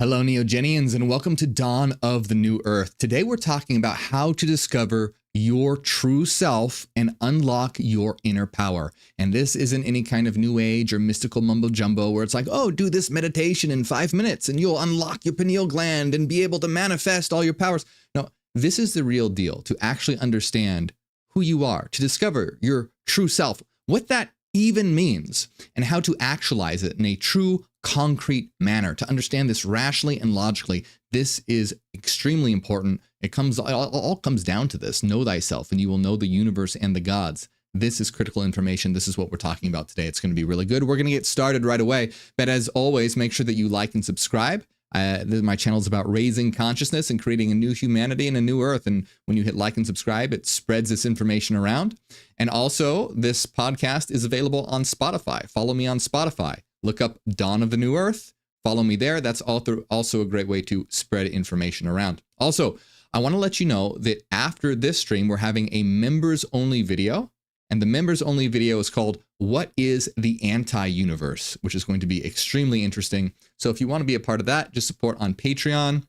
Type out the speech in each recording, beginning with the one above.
Hello, Neogenians, and welcome to Dawn of the New Earth. Today, we're talking about how to discover your true self and unlock your inner power. And this isn't any kind of new age or mystical mumbo jumbo where it's like, oh, do this meditation in 5 minutes and you'll unlock your pineal gland and be able to manifest all your powers. No, this is the real deal, to actually understand who you are, to discover your true self, what that even means, and how to actualize it in a true concrete manner. To understand this rationally and logically, this is extremely important. It all comes down to this: know thyself and you will know the universe and the gods. This is critical information. This is what we're talking about today. It's going to be really good. We're going to get started right away. But as always, make sure that you like and subscribe. My channel is about raising consciousness and creating a new humanity and a new earth. And when you hit like and subscribe, it spreads this information around. And also, this podcast is available on Spotify. Follow me on Spotify. Look up Dawn of the New Earth. Follow me there. That's also a great way to spread information around. Also, I want to let you know that after this stream, we're having a members only video. And the members only video is called What is the Anti-Universe, which is going to be extremely interesting. So if you want to be a part of that, just support on Patreon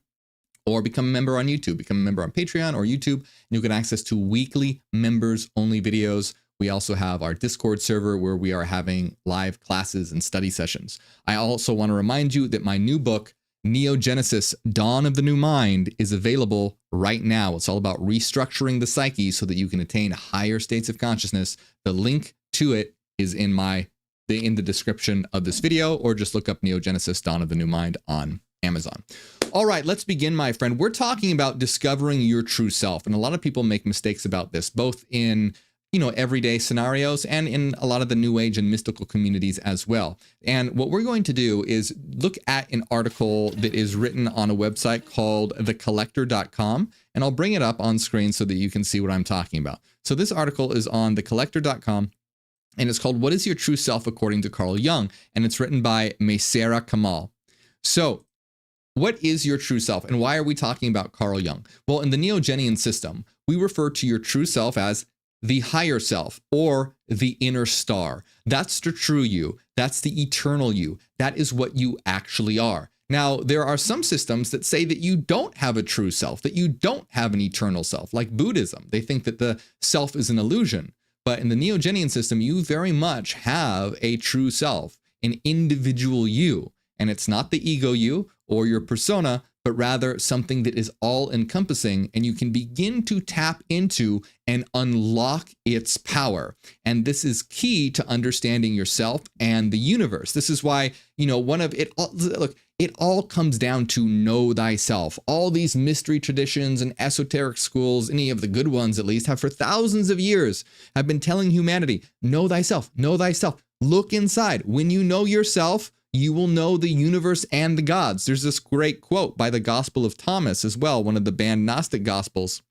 or become a member on YouTube. Become a member on Patreon or YouTube, and you'll get access to weekly members only videos. We also have our Discord server where we are having live classes and study sessions. I also want to remind you that my new book, Neogenesis, Dawn of the New Mind, is available right now. It's all about restructuring the psyche so that you can attain higher states of consciousness. The link to it is in the description of this video, or just look up Neogenesis, Dawn of the New Mind on Amazon. All right, let's begin, my friend. We're talking about discovering your true self. And a lot of people make mistakes about this, both in everyday scenarios and in a lot of the new age and mystical communities as well. And what we're going to do is look at an article that is written on a website called thecollector.com. And I'll bring it up on screen so that you can see what I'm talking about. So this article is on thecollector.com, and it's called What is Your True Self According to Carl Jung? And it's written by Maysara Kamal. So what is your true self, and why are we talking about Carl Jung? Well, in the Neogenian system, we refer to your true self as the higher self, or the inner star. That's the true you. That's the eternal you. That is what you actually are. Now, there are some systems that say that you don't have a true self, that you don't have an eternal self, like Buddhism. They think that the self is an illusion. But in the Neogenian system, you very much have a true self, an individual you. And it's not the ego you or your persona, but rather something that is all encompassing, and you can begin to tap into and unlock its power. And this is key to understanding yourself and the universe. This is why, it all comes down to know thyself. All these mystery traditions and esoteric schools, any of the good ones at least, have for thousands of years have been telling humanity, know thyself, know thyself, look inside. When you know yourself, you will know the universe and the gods. There's this great quote by the Gospel of Thomas as well, one of the banned Gnostic Gospels,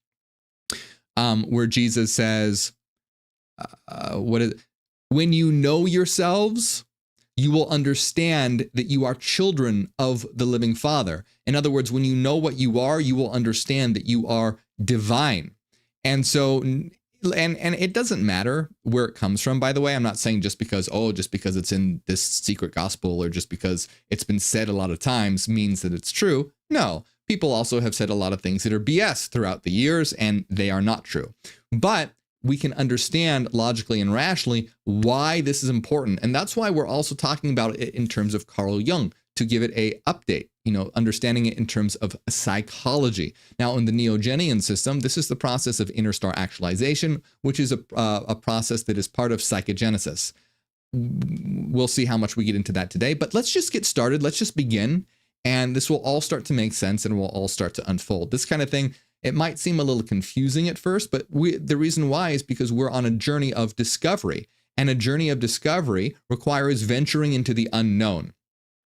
where Jesus says, when you know yourselves, you will understand that you are children of the living Father. In other words, when you know what you are, you will understand that you are divine. And so, and it doesn't matter where it comes from, by the way. I'm not saying just because it's in this secret gospel or just because it's been said a lot of times means that it's true. No, people also have said a lot of things that are BS throughout the years, and they are not true. But we can understand logically and rationally why this is important. And that's why we're also talking about it in terms of Carl Jung, to give it a update, understanding it in terms of psychology. Now, in the Neogenian system, this is the process of inner star actualization, which is a process that is part of psychogenesis. We'll see how much we get into that today, but let's just get started. Let's just begin, and this will all start to make sense and will all start to unfold. This kind of thing, it might seem a little confusing at first, but the reason why is because we're on a journey of discovery, and a journey of discovery requires venturing into the unknown.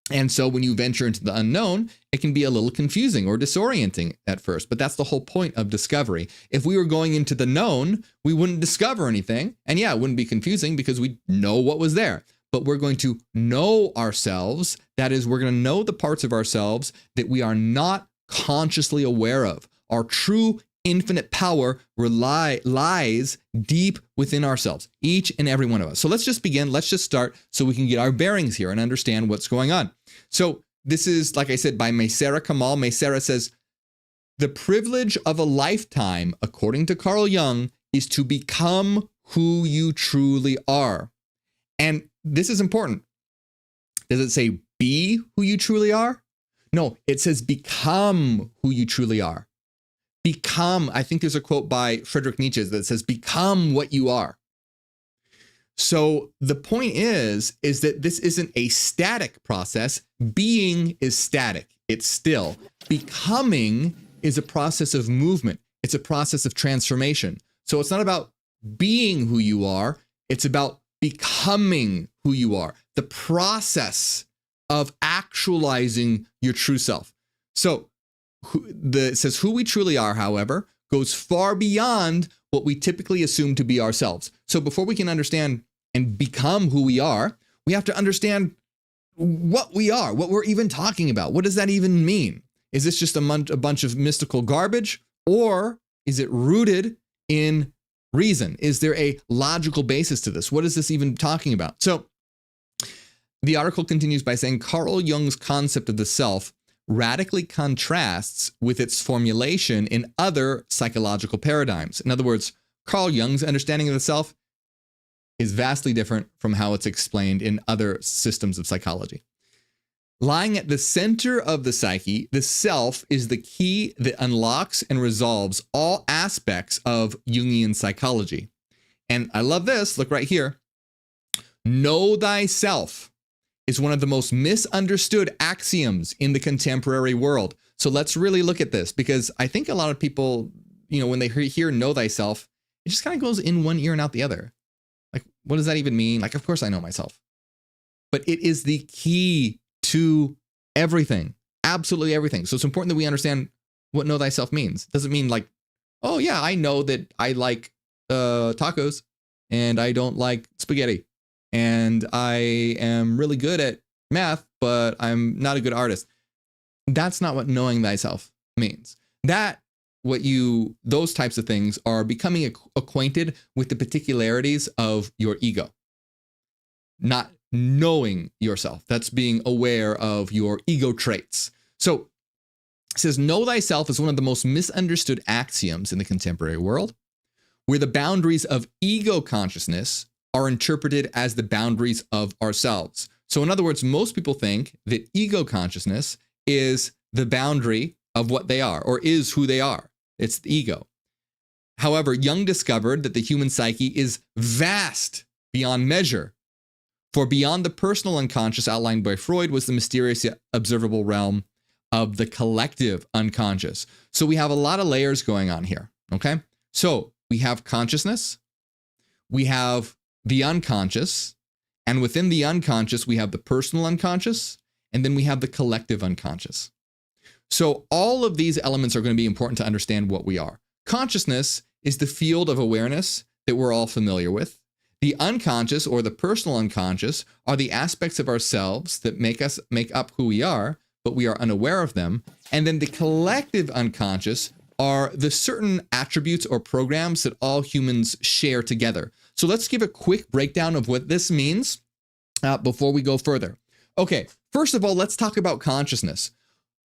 And so when you venture into the unknown, it can be a little confusing or disorienting at first, but that's the whole point of discovery. If we were going into the known, we wouldn't discover anything. And yeah, it wouldn't be confusing because we know what was there, but we're going to know ourselves. That is, we're going to know the parts of ourselves that we are not consciously aware of. Our true infinite power lies deep within ourselves, each and every one of us. So let's just begin. Let's just start so we can get our bearings here and understand what's going on. So this is, like I said, by Maysara Kamal. Maysara says, the privilege of a lifetime, according to Carl Jung, is to become who you truly are. And this is important. Does it say be who you truly are? No, it says become who you truly are. Become, I think there's a quote by Friedrich Nietzsche that says, become what you are. So the point is that this isn't a static process. Being is static. It's still. Becoming is a process of movement. It's a process of transformation. So it's not about being who you are. It's about becoming who you are. The process of actualizing your true self. So it says who we truly are, however, goes far beyond what we typically assume to be ourselves. So before we can understand and become who we are, we have to understand what we are, what we're even talking about. What does that even mean? Is this just a bunch of mystical garbage, or is it rooted in reason? Is there a logical basis to this? What is this even talking about? So the article continues by saying Carl Jung's concept of the self radically contrasts with its formulation in other psychological paradigms. In other words, Carl Jung's understanding of the self is vastly different from how it's explained in other systems of psychology. Lying at the center of the psyche, the self is the key that unlocks and resolves all aspects of Jungian psychology. And I love this. Look right here. Know thyself is one of the most misunderstood axioms in the contemporary world. So let's really look at this, because I think a lot of people, when they hear know thyself, it just kind of goes in one ear and out the other. Like, what does that even mean? Like, of course I know myself. But it is the key to everything, absolutely everything. So it's important that we understand what know thyself means. It doesn't mean like, oh yeah, I know that I like tacos and I don't like spaghetti. And I am really good at math, but I'm not a good artist. That's not what knowing thyself means. Those types of things are becoming acquainted with the particularities of your ego. Not knowing yourself. That's being aware of your ego traits. So it says, know thyself is one of the most misunderstood axioms in the contemporary world, where the boundaries of ego consciousness are interpreted as the boundaries of ourselves. So in other words, most people think that ego consciousness is the boundary of what they are, or is who they are. It's the ego. However, Jung discovered that the human psyche is vast beyond measure. For beyond the personal unconscious outlined by Freud was the mysterious yet observable realm of the collective unconscious. So we have a lot of layers going on here, okay? So we have consciousness, we have the unconscious, and within the unconscious, we have the personal unconscious, and then we have the collective unconscious. So all of these elements are going to be important to understand what we are. Consciousness is the field of awareness that we're all familiar with. The unconscious, or the personal unconscious, are the aspects of ourselves that make up who we are, but we are unaware of them. And then the collective unconscious are the certain attributes or programs that all humans share together. So let's give a quick breakdown of what this means before we go further. Okay, first of all, let's talk about consciousness.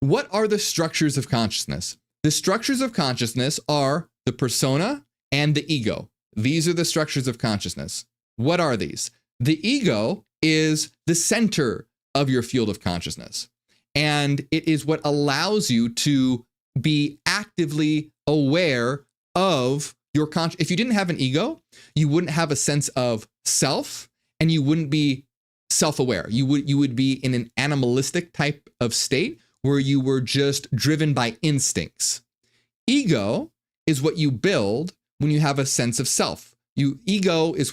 What are the structures of consciousness? The structures of consciousness are the persona and the ego. These are the structures of consciousness. What are these? The ego is the center of your field of consciousness, and it is what allows you to be actively aware of your conscious. If you didn't have an ego, you wouldn't have a sense of self, and you wouldn't be self-aware. You would be in an animalistic type of state where you were just driven by instincts. Ego is what you build when you have a sense of self. Ego is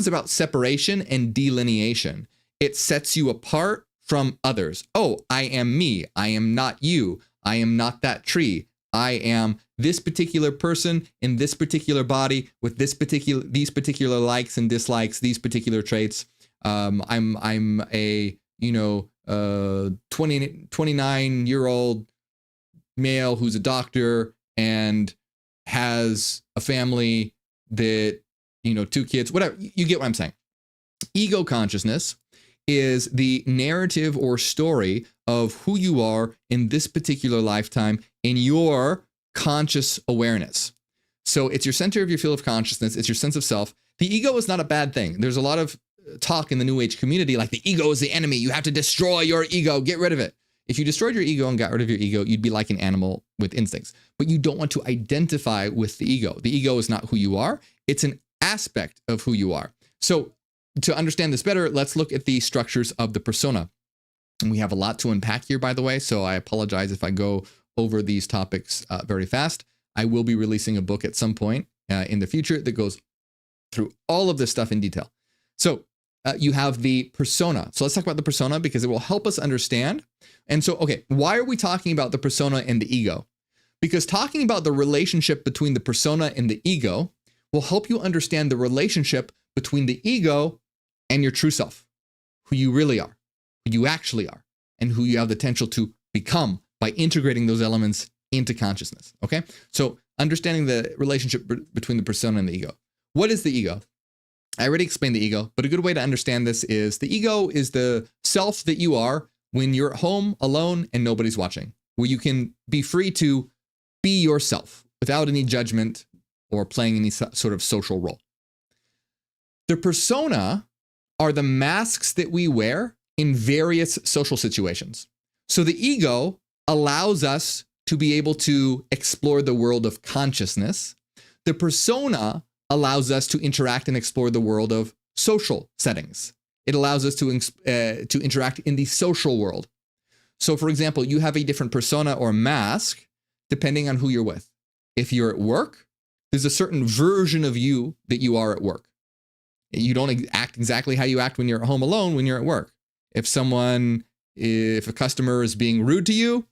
about separation and delineation. It sets you apart from others. Oh, I am me. I am not you. I am not that tree. I am this particular person in this particular body with these particular likes and dislikes, these particular traits. I'm a 29-year-old male who's a doctor and has a family that, 2 kids, whatever. You get what I'm saying. Ego consciousness is the narrative or story of who you are in this particular lifetime in your conscious awareness. So it's your center of your field of consciousness. It's your sense of self. The ego is not a bad thing. There's a lot of talk in the New Age community like the ego is the enemy. You have to destroy your ego. Get rid of it. If you destroyed your ego and got rid of your ego, you'd be like an animal with instincts. But you don't want to identify with the ego. The ego is not who you are. It's an aspect of who you are. So to understand this better, let's look at the structures of the persona. And we have a lot to unpack here, by the way, so I apologize if I go over these topics very fast. I will be releasing a book at some point in the future that goes through all of this stuff in detail. So you have the persona. So let's talk about the persona because it will help us understand. And so, okay, why are we talking about the persona and the ego? Because talking about the relationship between the persona and the ego will help you understand the relationship between the ego and your true self, who you really are, who you actually are, and who you have the potential to become by integrating those elements into consciousness, okay? So understanding the relationship between the persona and the ego. What is the ego? I already explained the ego, but a good way to understand this is the ego is the self that you are when you're at home alone and nobody's watching, where you can be free to be yourself without any judgment or playing any sort of social role. The persona are the masks that we wear in various social situations. So the ego allows us to be able to explore the world of consciousness. The persona allows us to interact and explore the world of social settings. It allows us to interact in the social world. So for example, you have a different persona or mask depending on who you're with. If you're at work, there's a certain version of you that you are at work. You don't act exactly how you act when you're at home alone when you're at work. If a customer is being rude to you,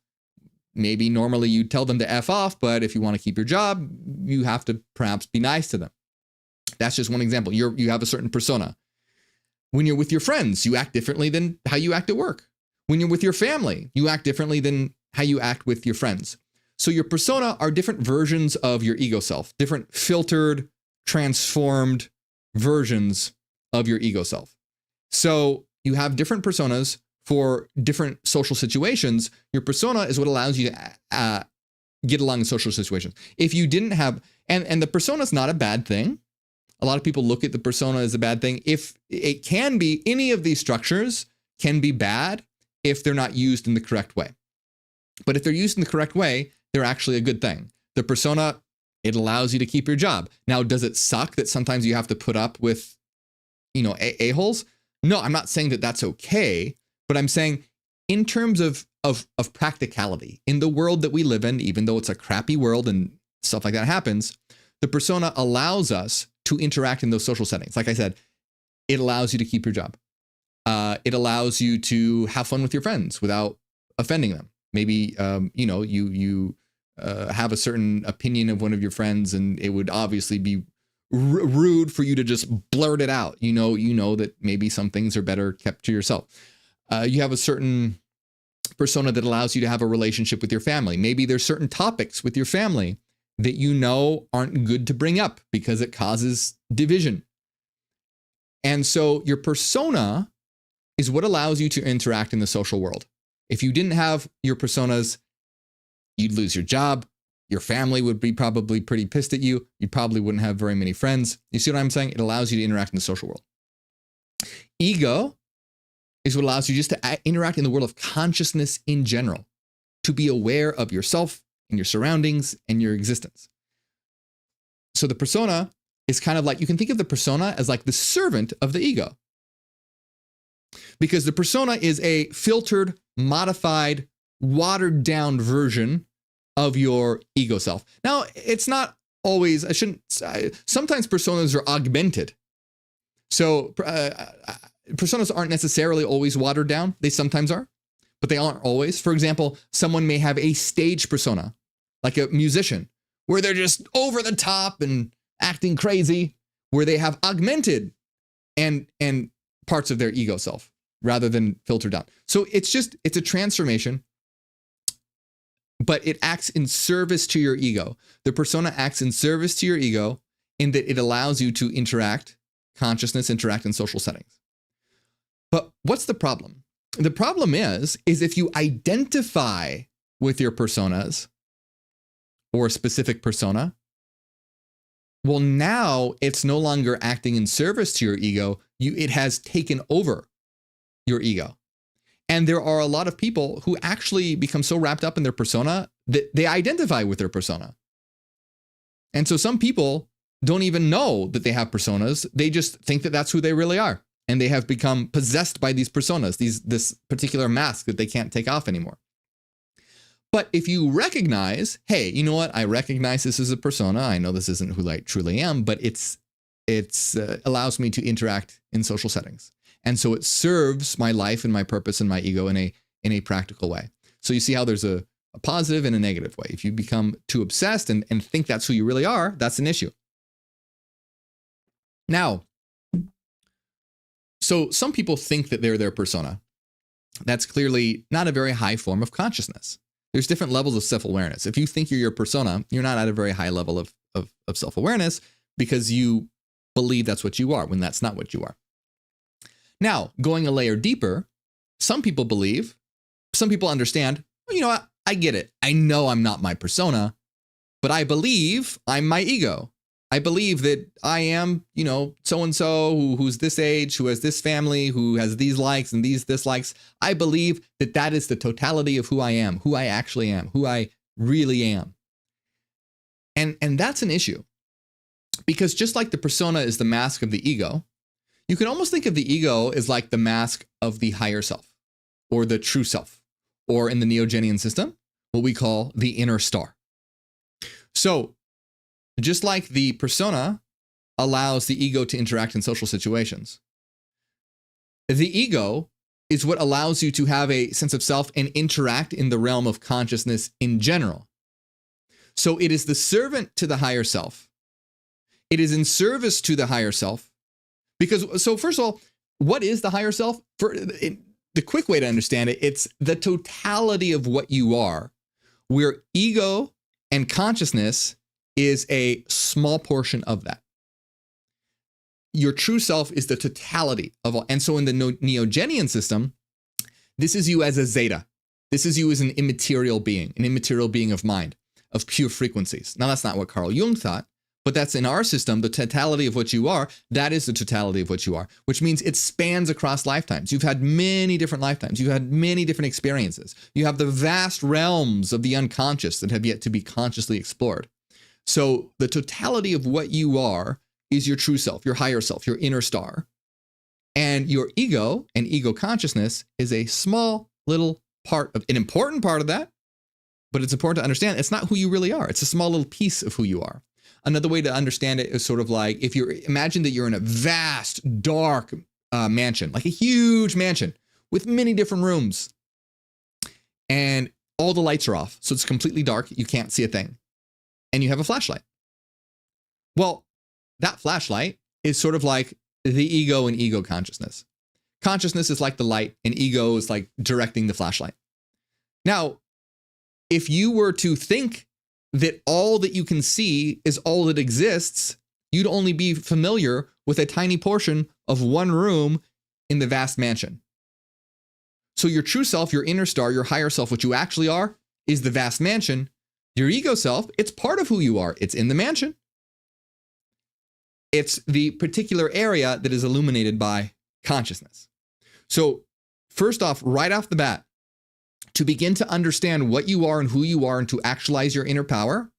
maybe normally you tell them to F off, but if you want to keep your job, you have to perhaps be nice to them. That's just one example. You have a certain persona. When you're with your friends, you act differently than how you act at work. When you're with your family, you act differently than how you act with your friends. So your persona are different versions of your ego self, different filtered, transformed versions of your ego self. So you have different personas for different social situations. Your persona is what allows you to get along in social situations. If you didn't have, and the persona is not a bad thing. A lot of people look at the persona as a bad thing. If it can be, any of these structures can be bad if they're not used in the correct way. But if they're used in the correct way, they're actually a good thing. The persona, it allows you to keep your job. Now, does it suck that sometimes you have to put up with, a-holes? No, I'm not saying that that's okay, but I'm saying in terms of practicality, in the world that we live in, even though it's a crappy world and stuff like that happens, the persona allows us to interact in those social settings. Like I said, it allows you to keep your job. It allows you to have fun with your friends without offending them. Maybe, you have a certain opinion of one of your friends and it would obviously be rude for you to just blurt it out. You know that maybe some things are better kept to yourself. You have a certain persona that allows you to have a relationship with your family. Maybe there's certain topics with your family that aren't good to bring up because it causes division. And so your persona is what allows you to interact in the social world. If you didn't have your personas, you'd lose your job. Your family would be probably pretty pissed at you. You probably wouldn't have very many friends. You see what I'm saying? It allows you to interact in the social world. Ego is what allows you just to interact in the world of consciousness in general, to be aware of yourself and your surroundings and your existence. So the persona is kind of like, you can think of the persona as like the servant of the ego. Because the persona is a filtered, modified, watered down version of your ego self. Now, it's not always, sometimes personas are augmented. So personas aren't necessarily always watered down. They sometimes are, but they aren't always. For example, someone may have a stage persona, like a musician, where they're just over the top and acting crazy, where they have augmented and parts of their ego self rather than filtered down. So it's a transformation, but it acts in service to your ego. The persona acts in service to your ego in that it allows you to interact in social settings. But what's the problem? The problem is if you identify with your personas or a specific persona, well, now it's no longer acting in service to your ego. It has taken over your ego. And there are a lot of people who actually become so wrapped up in their persona that they identify with their persona. And so some people don't even know that they have personas. They just think that that's who they really are. And they have become possessed by these personas, this particular mask that they can't take off anymore. But if you recognize, hey, you know what? I recognize this as a persona. I know this isn't who I truly am, but it's allows me to interact in social settings. And so it serves my life and my purpose and my ego in a practical way. So you see how there's a positive and a negative way. If you become too obsessed and think that's who you really are, that's an issue. Now, so some people think that they're their persona. That's clearly not a very high form of consciousness. There's different levels of self-awareness. If you think you're your persona, you're not at a very high level of self-awareness because you believe that's what you are when that's not what you are. Now, going a layer deeper, some people understand, well, you know what? I get it. I know I'm not my persona, but I believe I'm my ego. I believe that I am, you know, so-and-so who's this age, who has this family, who has these likes and these dislikes. I believe that that is the totality of who I am, who I actually am, who I really am. And that's an issue because just like the persona is the mask of the ego, you can almost think of the ego as like the mask of the higher self or the true self, or in the Neogenian system, what we call the inner star. So just like the persona allows the ego to interact in social situations, the ego is what allows you to have a sense of self and interact in the realm of consciousness in general. So it is the servant to the higher self. It is in service to the higher self. Because, so first of all, what is the higher self? The quick way to understand it, it's the totality of what you are, where ego and consciousness is a small portion of that. Your true self is the totality of all. And so in the Neogenian system, this is you as a zeta. This is you as an immaterial being of mind, of pure frequencies. Now, that's not what Carl Jung thought, but that's in our system, the totality of what you are. That is the totality of what you are, which means it spans across lifetimes. You've had many different lifetimes. You've had many different experiences. You have the vast realms of the unconscious that have yet to be consciously explored. So the totality of what you are is your true self, your higher self, your inner star. And your ego and ego consciousness is a small little part of, an important part of that, but it's important to understand it's not who you really are. It's a small little piece of who you are. Another way to understand it is sort of like if imagine that you're in a vast, dark mansion, like a huge mansion with many different rooms, and all the lights are off. So it's completely dark. You can't see a thing. And you have a flashlight. Well, that flashlight is sort of like the ego and ego consciousness. Consciousness is like the light and ego is like directing the flashlight. Now, if you were to think that all that you can see is all that exists, you'd only be familiar with a tiny portion of one room in the vast mansion. So your true self, your inner star, your higher self, what you actually are, is the vast mansion. Your ego self, it's part of who you are. It's in the mansion. It's the particular area that is illuminated by consciousness. So first off, right off the bat, to begin to understand what you are and who you are and to actualize your inner power,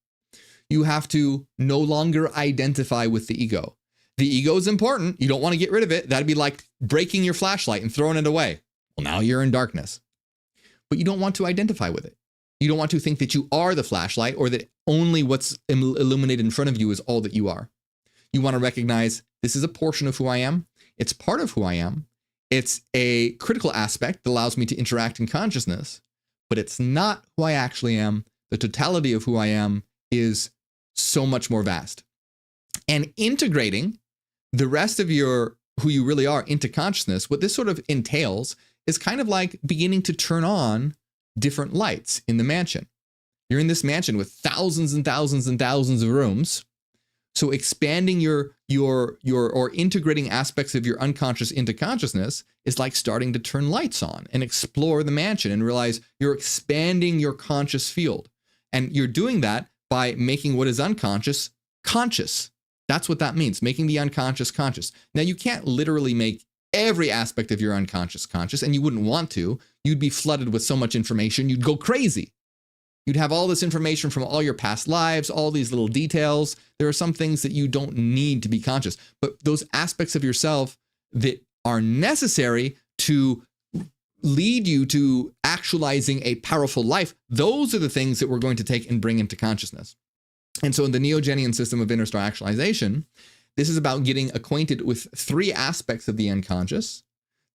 you have to no longer identify with the ego. The ego is important. You don't want to get rid of it. That'd be like breaking your flashlight and throwing it away. Well, now you're in darkness. But you don't want to identify with it. You don't want to think that you are the flashlight or that only what's illuminated in front of you is all that you are. You want to recognize this is a portion of who I am. It's part of who I am. It's a critical aspect that allows me to interact in consciousness, but it's not who I actually am. The totality of who I am is so much more vast. And integrating the rest of your who you really are into consciousness, what this sort of entails is kind of like beginning to turn on different lights in the mansion. You're in this mansion with thousands and thousands and thousands of rooms. So expanding your or integrating aspects of your unconscious into consciousness is like starting to turn lights on and explore the mansion and realize you're expanding your conscious field. And you're doing that by making what is unconscious conscious. That's what that means, making the unconscious conscious. Now, you can't literally make every aspect of your unconscious conscious, and you wouldn't want to. You'd be flooded with so much information, you'd go crazy. You'd have all this information from all your past lives, all these little details. There are some things that you don't need to be conscious, but those aspects of yourself that are necessary to lead you to actualizing a powerful life, those are the things that we're going to take and bring into consciousness. And so in the Neogenian system of interstar actualization, this is about getting acquainted with three aspects of the unconscious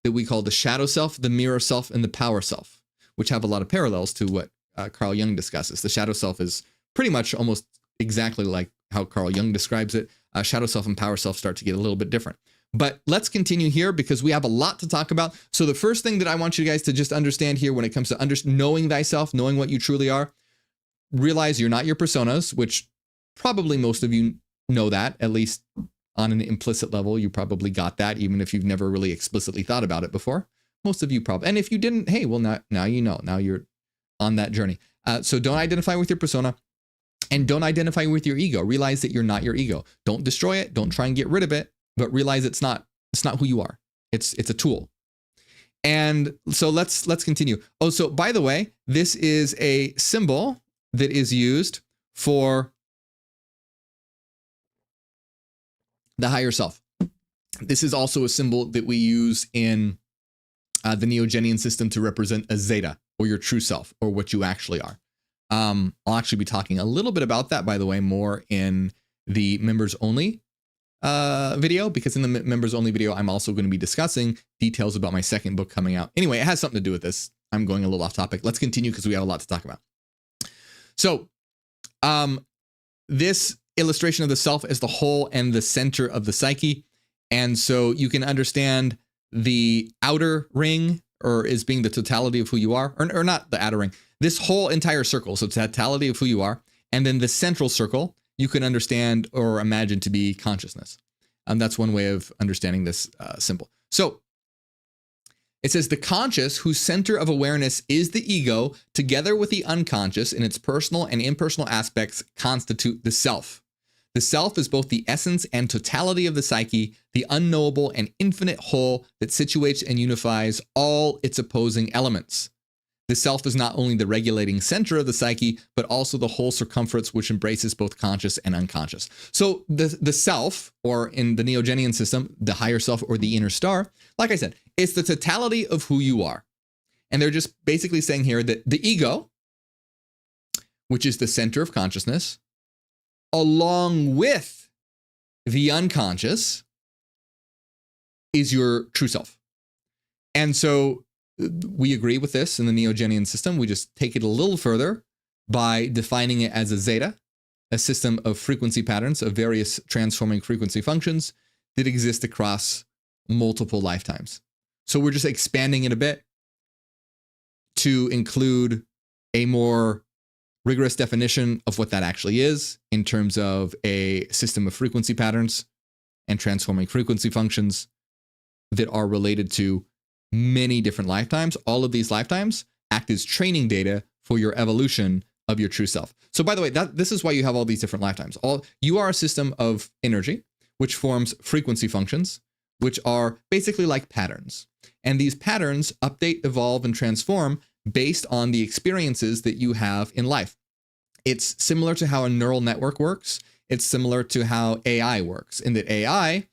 that we call the shadow self, the mirror self, and the power self, which have a lot of parallels to what Carl Jung discusses. The shadow self is pretty much almost exactly like how Carl Jung describes it. Shadow self and power self start to get a little bit different. But let's continue here because we have a lot to talk about. So the first thing that I want you guys to just understand here when it comes to knowing thyself, knowing what you truly are, realize you're not your personas, which probably most of you know that, at least on an implicit level. You probably got that, even if you've never really explicitly thought about it before. Most of you probably. And if you didn't, hey, well, now you know. Now you're on that journey. So don't identify with your persona and don't identify with your ego. Realize that you're not your ego. Don't destroy it. Don't try and get rid of it, but realize it's not who you are. It's a tool. And so let's continue. Oh, so by the way, this is a symbol that is used for the higher self. This is also a symbol that we use in the Neogenian system to represent a zeta, or your true self, or what you actually are. I'll actually be talking a little bit about that, by the way, more in the members only video, because in the members only video, I'm also going to be discussing details about my second book coming out. Anyway, it has something to do with this. I'm going a little off topic. Let's continue because we have a lot to talk about. So this illustration of the self as the whole and the center of the psyche. And so you can understand the outer ring, or is being the totality of who you are, or not the outer ring, this whole entire circle. So totality of who you are. And then the central circle, you can understand or imagine to be consciousness. That's one way of understanding this symbol. So it says the conscious, whose center of awareness is the ego, together with the unconscious in its personal and impersonal aspects, constitute the self. The self is both the essence and totality of the psyche, the unknowable and infinite whole that situates and unifies all its opposing elements. The self is not only the regulating center of the psyche, but also the whole circumference which embraces both conscious and unconscious. So the self, or in the Neogenian system, the higher self or the inner star, like I said, it's the totality of who you are. And they're just basically saying here that the ego, which is the center of consciousness, along with the unconscious, is your true self. And so we agree with this in the Neogenian system. We just take it a little further by defining it as a zeta, a system of frequency patterns of various transforming frequency functions that exist across multiple lifetimes. So we're just expanding it a bit to include a more rigorous definition of what that actually is in terms of a system of frequency patterns and transforming frequency functions that are related to many different lifetimes. All of these lifetimes act as training data for your evolution of your true self. So by the way, this is why you have all these different lifetimes. You are a system of energy, which forms frequency functions, which are basically like patterns. And these patterns update, evolve, and transform based on the experiences that you have in life. It's similar to how a neural network works. It's similar to how AI works, in that AI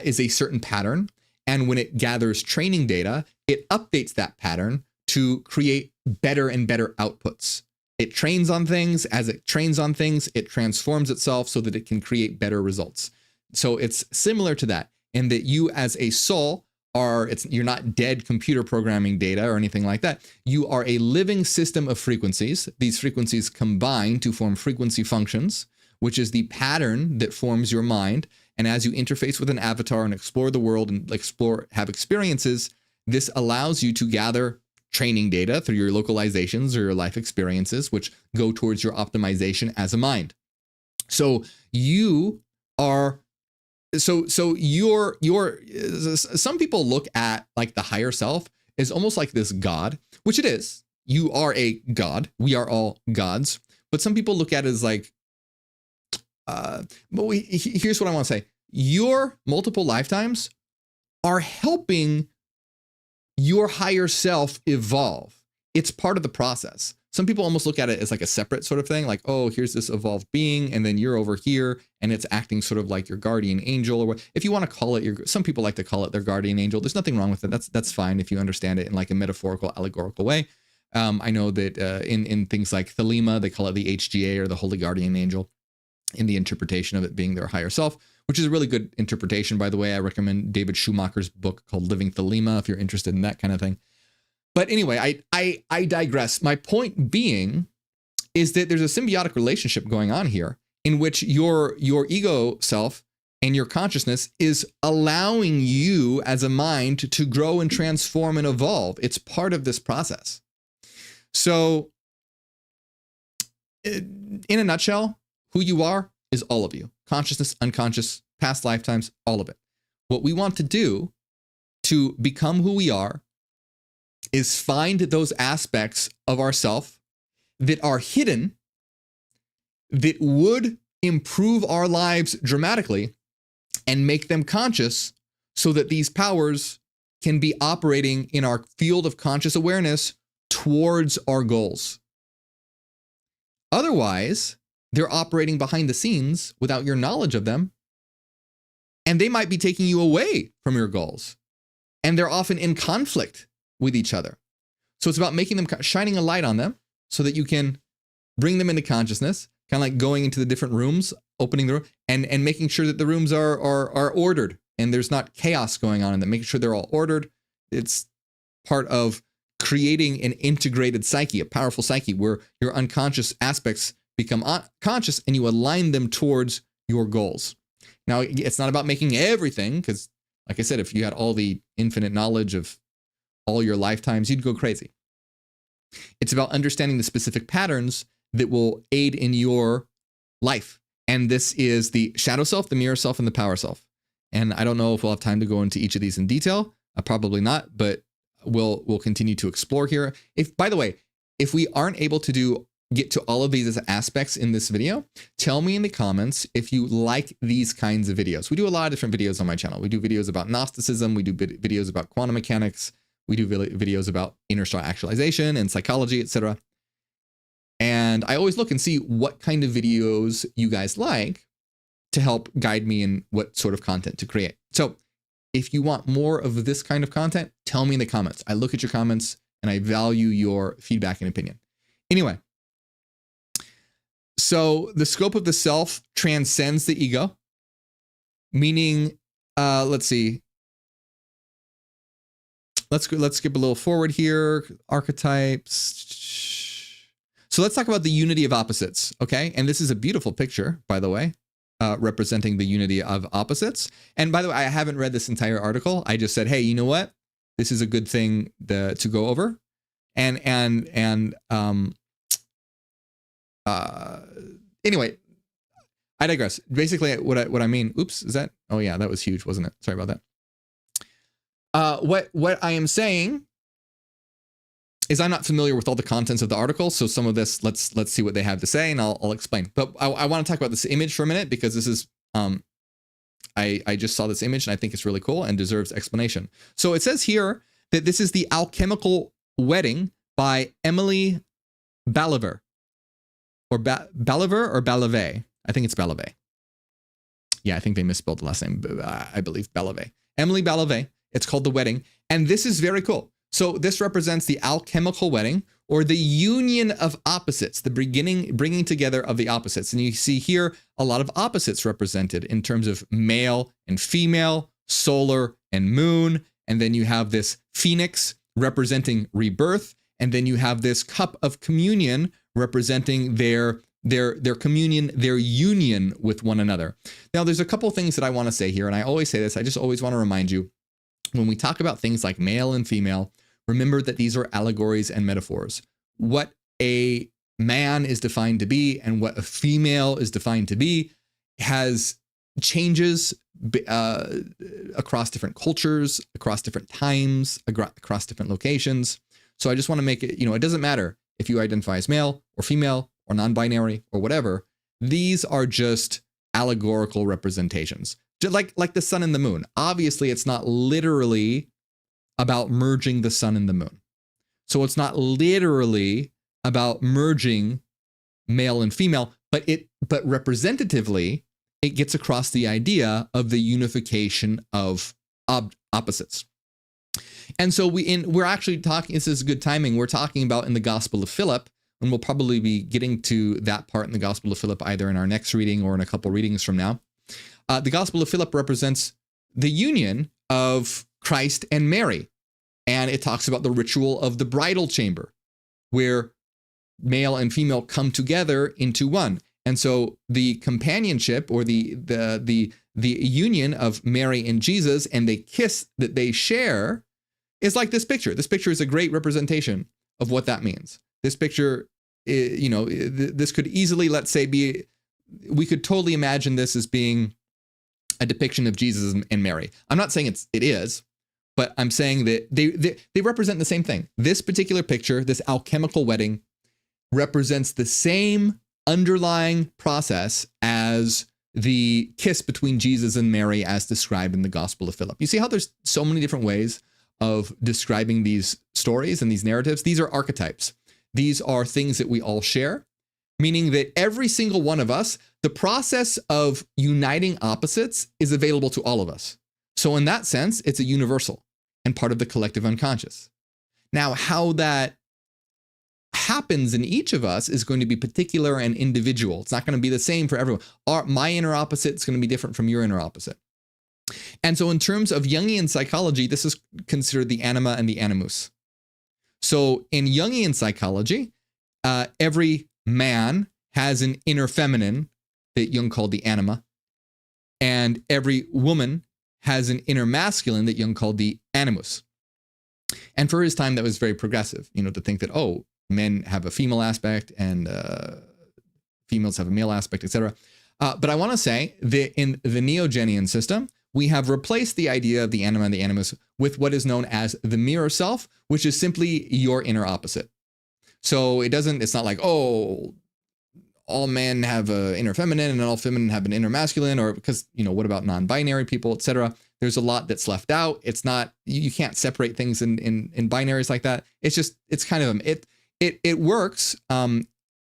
is a certain pattern. And when it gathers training data, it updates that pattern to create better and better outputs. It trains on things. As it trains on things, it transforms itself so that it can create better results. So it's similar to that, in that you as a soul you're not dead computer programming data or anything like that. You are a living system of frequencies. These frequencies combine to form frequency functions, which is the pattern that forms your mind. And as you interface with an avatar and explore the world and have experiences, this allows you to gather training data through your localizations or your life experiences, which go towards your optimization as a mind. So you are so your some people look at like the higher self as almost like this God, which it is. You are a God. We are all gods. But some people look at it as like, here's what I want to say. Your multiple lifetimes are helping your higher self evolve. It's part of the process. Some people almost look at it as like a separate sort of thing, like, oh, here's this evolved being, and then you're over here, and it's acting sort of like your guardian angel, or what, if you want to call it some people like to call it their guardian angel. There's nothing wrong with it. That's fine if you understand it in like a metaphorical, allegorical way. I know that in things like Thelema, they call it the HGA or the Holy Guardian Angel, in the interpretation of it being their higher self, which is a really good interpretation, by the way. I recommend David Schumacher's book called Living Thelema if you're interested in that kind of thing. But anyway, I digress. My point being is that there's a symbiotic relationship going on here in which your ego self and your consciousness is allowing you as a mind to grow and transform and evolve. It's part of this process. So in a nutshell, who you are is all of you. Consciousness, unconscious, past lifetimes, all of it. What we want to do to become who we are is find those aspects of ourself that are hidden, that would improve our lives dramatically, and make them conscious so that these powers can be operating in our field of conscious awareness towards our goals. Otherwise, they're operating behind the scenes without your knowledge of them, and they might be taking you away from your goals. And they're often in conflict with each other. So it's about making them, shining a light on them so that you can bring them into consciousness, kind of like going into the different rooms, opening the room, and making sure that the rooms are ordered and there's not chaos going on in them, making sure they're all ordered. It's part of creating an integrated psyche, a powerful psyche where your unconscious aspects become conscious and you align them towards your goals. Now, it's not about making everything, because like I said, if you had all the infinite knowledge of all your lifetimes, you'd go crazy. It's about understanding the specific patterns that will aid in your life. And this is the shadow self, the mirror self, and the power self. And I don't know if we'll have time to go into each of these in detail. Probably not, but we'll continue to explore here. By the way, if we aren't able to get to all of these aspects in this video, tell me in the comments if you like these kinds of videos. We do a lot of different videos on my channel. We do videos about Gnosticism. We do videos about quantum mechanics. We do videos about inner star actualization and psychology, etc. And I always look and see what kind of videos you guys like to help guide me in what sort of content to create. So if you want more of this kind of content, tell me in the comments. I look at your comments and I value your feedback and opinion. Anyway, so the scope of the self transcends the ego, meaning, let's see. Let's skip a little forward here. Archetypes. So let's talk about the unity of opposites, okay? And this is a beautiful picture, by the way, representing the unity of opposites. And by the way, I haven't read this entire article. I just said, hey, you know what? This is a good thing to go over. Anyway, I digress. Basically, what I mean. Oops, is that? Oh yeah, that was huge, wasn't it? Sorry about that. What I am saying is I'm not familiar with all the contents of the article, so some of this, let's see what they have to say, and I'll explain. But I want to talk about this image for a minute, because this is I just saw this image and I think it's really cool and deserves explanation. So it says here that this is the alchemical wedding by Emily Baliver, or Baliver or Balivet. I think it's Balivet. Yeah, I think they misspelled the last name. I believe Balivet. Emily Balivet. It's called The Wedding. And this is very cool. So this represents the alchemical wedding, or the union of opposites, the bringing together of the opposites. And you see here a lot of opposites represented in terms of male and female, solar and moon. And then you have this phoenix representing rebirth. And then you have this cup of communion representing their communion, their union with one another. Now, there's a couple things that I want to say here. And I always say this. I just always want to remind you, when we talk about things like male and female, remember that these are allegories and metaphors. What a man is defined to be and what a female is defined to be has changes across different cultures, across different times, across different locations. So I just want to make it, it doesn't matter if you identify as male or female or non-binary or whatever. These are just allegorical representations, just like the sun and the moon. Obviously, it's not literally about merging the sun and the moon. So it's not literally about merging male and female, but representatively, it gets across the idea of the unification of opposites. And so we're actually talking, this is good timing, we're talking about in the Gospel of Philip, and we'll probably be getting to that part in the Gospel of Philip either in our next reading or in a couple readings from now. The Gospel of Philip represents the union of Christ and Mary. And it talks about the ritual of the bridal chamber, where male and female come together into one. And so the companionship or the union of Mary and Jesus and the kiss that they share is like this picture. This picture is a great representation of what that means. This picture, this could easily, let's say, we could totally imagine this as being a depiction of Jesus and Mary. I'm not saying it is, but I'm saying that they represent the same thing. This particular picture, this alchemical wedding, represents the same underlying process as the kiss between Jesus and Mary as described in the Gospel of Philip. You see how there's so many different ways of describing these stories and these narratives? These are archetypes. These are things that we all share, meaning that every single one of us, the process of uniting opposites is available to all of us. So in that sense, it's a universal and part of the collective unconscious. Now, how that happens in each of us is going to be particular and individual. It's not going to be the same for everyone. My inner opposite is going to be different from your inner opposite. And so in terms of Jungian psychology, this is considered the anima and the animus. So in Jungian psychology, every man has an inner feminine that Jung called the anima, and every woman has an inner masculine that Jung called the animus. And for his time, that was very progressive, to think that, men have a female aspect and females have a male aspect, etc. But I want to say that in the Neogenian system, we have replaced the idea of the anima and the animus with what is known as the mirror self, which is simply your inner opposite. So it's not like, all men have an inner feminine and all feminine have an inner masculine, or because, what about non-binary people, etc. There's a lot that's left out. It's not, you can't separate things in binaries like that. It's kind of, it works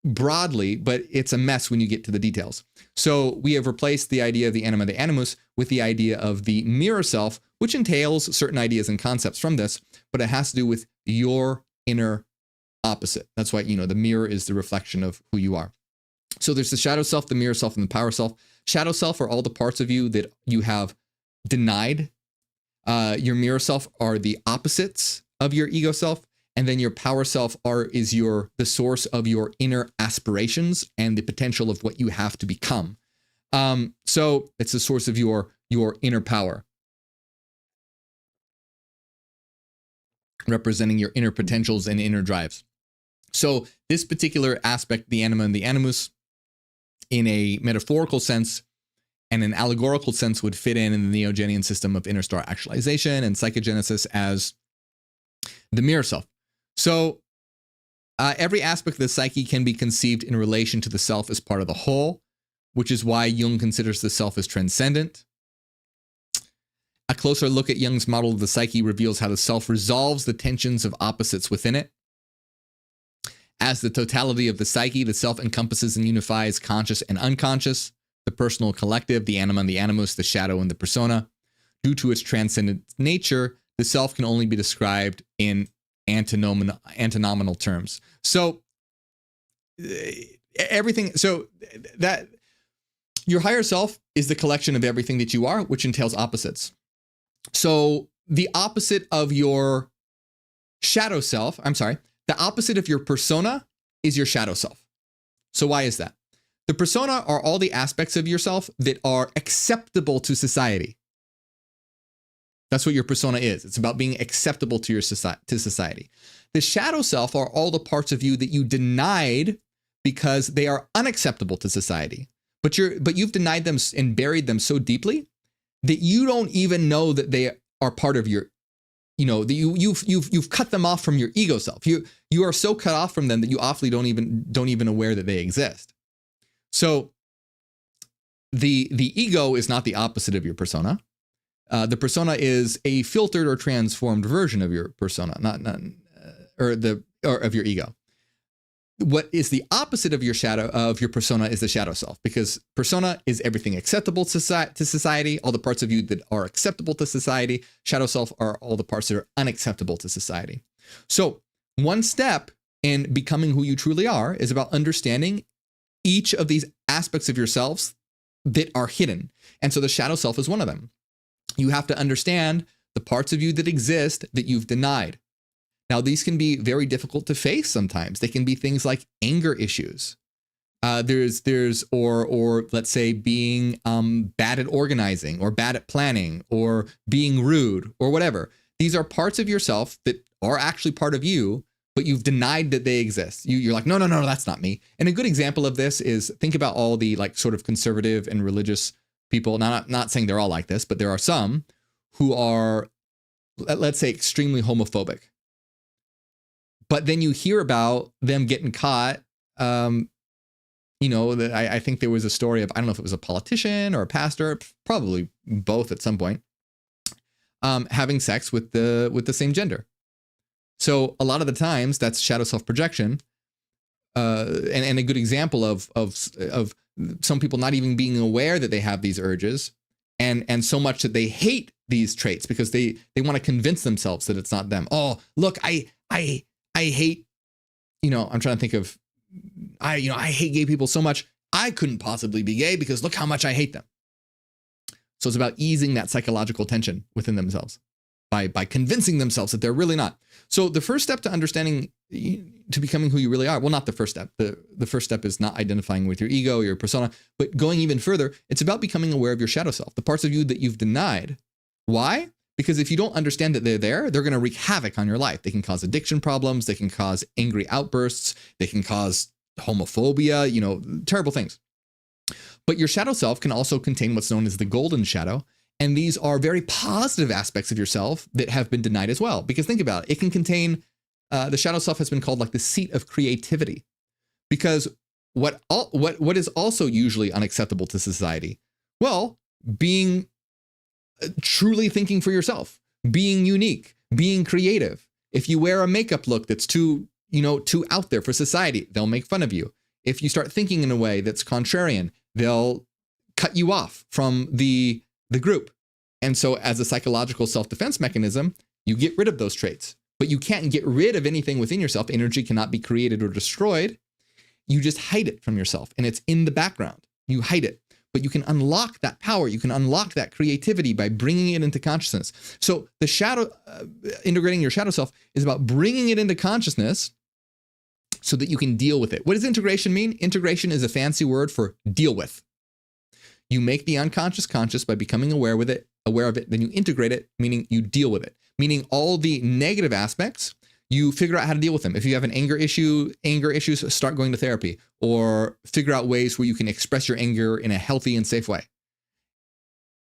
broadly, but it's a mess when you get to the details. So we have replaced the idea of the anima, the animus, with the idea of the mirror self, which entails certain ideas and concepts from this, but it has to do with your inner opposite. That's why, the mirror is the reflection of who you are. So there's the shadow self, the mirror self, and the power self. Shadow self are all the parts of you that you have denied. Your mirror self are the opposites of your ego self. And then your power self is the source of your inner aspirations and the potential of what you have to become. So it's the source of your inner power, representing your inner potentials and inner drives. So this particular aspect, the anima and the animus, in a metaphorical sense and an allegorical sense, would fit in the Neogenian system of interstar actualization and psychogenesis as the mirror self. So every aspect of the psyche can be conceived in relation to the self as part of the whole, which is why Jung considers the self as transcendent. A closer look at Jung's model of the psyche reveals how the self resolves the tensions of opposites within it. As the totality of the psyche, the self encompasses and unifies conscious and unconscious, the personal collective, the anima and the animus, the shadow and the persona. Due to its transcendent nature, the self can only be described in antinomial terms. So that your higher self is the collection of everything that you are, which entails opposites. So the opposite of your shadow self, the opposite of your persona is your shadow self. So why is that? The persona are all the aspects of yourself that are acceptable to society. That's what your persona is. It's about being acceptable to society. The shadow self are all the parts of you that you denied because they are unacceptable to society. but you've denied them and buried them so deeply that you don't even know that they are part of your, that you've cut them off from your ego self. You are so cut off from them that you awfully don't even aware that they exist. So the ego is not the opposite of your persona. The persona is a filtered or transformed version of your persona, or of your ego. What is the opposite of your persona is the shadow self, because persona is everything acceptable to society, all the parts of you that are acceptable to society. Shadow self are all the parts that are unacceptable to society. So one step in becoming who you truly are is about understanding each of these aspects of yourselves that are hidden. And so the shadow self is one of them. You have to understand the parts of you that exist that you've denied. Now, these can be very difficult to face sometimes. They can be things like anger issues. Or let's say being bad at organizing, or bad at planning, or being rude, or whatever. These are parts of yourself that are actually part of you, but you've denied that they exist. You're like, no, that's not me. And a good example of this is, think about all the like sort of conservative and religious people. Now, not saying they're all like this, but there are some who are, let's say, extremely homophobic. But then you hear about them getting caught. I think there was a story of, I don't know if it was a politician or a pastor, probably both at some point, having sex with the same gender. So a lot of the times that's shadow self-projection, and a good example of some people not even being aware that they have these urges, and so much that they hate these traits because they want to convince themselves that it's not them. Oh, look, I hate, I'm trying to think of, I hate gay people so much. I couldn't possibly be gay because look how much I hate them. So it's about easing that psychological tension within themselves by convincing themselves that they're really not. So the first step to understanding, to becoming who you really are, well, not the first step. The first step is not identifying with your ego, your persona, but going even further, it's about becoming aware of your shadow self, the parts of you that you've denied. Why? Because if you don't understand that they're there, they're going to wreak havoc on your life. They can cause addiction problems. They can cause angry outbursts. They can cause homophobia, terrible things. But your shadow self can also contain what's known as the golden shadow. And these are very positive aspects of yourself that have been denied as well. Because think about it. It can contain, the shadow self has been called like the seat of creativity. Because what is also usually unacceptable to society? Well, being truly thinking for yourself, being unique, being creative. If you wear a makeup look that's too out there for society, they'll make fun of you. If you start thinking in a way that's contrarian, they'll cut you off from the group. And so as a psychological self-defense mechanism, you get rid of those traits, but you can't get rid of anything within yourself. Energy cannot be created or destroyed. You just hide it from yourself, and it's in the background. You hide it. But you can unlock that power. You can unlock that creativity by bringing it into consciousness. So the shadow, integrating your shadow self is about bringing it into consciousness so that you can deal with it. What does integration mean? Integration is a fancy word for deal with. You make the unconscious conscious by becoming aware of it. Then you integrate it, meaning you deal with it. Meaning all the negative aspects, you figure out how to deal with them. If you have an anger issues, start going to therapy, or figure out ways where you can express your anger in a healthy and safe way.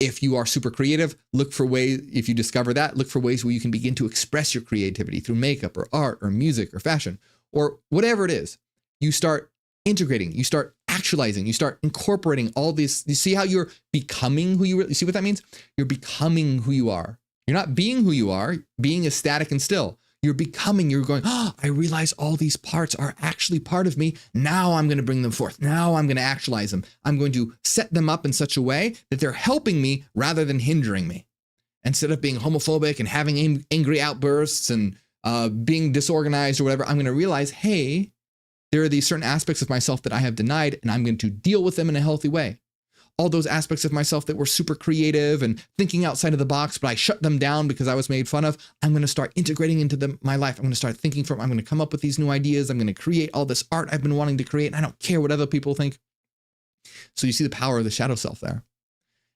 If you are super creative, if you discover that, look for ways where you can begin to express your creativity through makeup or art or music or fashion or whatever it is. You start integrating, you start actualizing, you start incorporating all this. You see how you're becoming who you see what that means? You're becoming who you are. You're not being who you are. Being is static and still. You're becoming, you're going, I realize all these parts are actually part of me. Now I'm going to bring them forth. Now I'm going to actualize them. I'm going to set them up in such a way that they're helping me rather than hindering me. Instead of being homophobic and having angry outbursts and being disorganized or whatever, I'm going to realize, hey, there are these certain aspects of myself that I have denied, and I'm going to deal with them in a healthy way. All those aspects of myself that were super creative and thinking outside of the box, but I shut them down because I was made fun of, I'm going to start integrating into my life. I'm going to start thinking I'm going to come up with these new ideas. I'm going to create all this art I've been wanting to create, and I don't care what other people think. So you see the power of the shadow self there.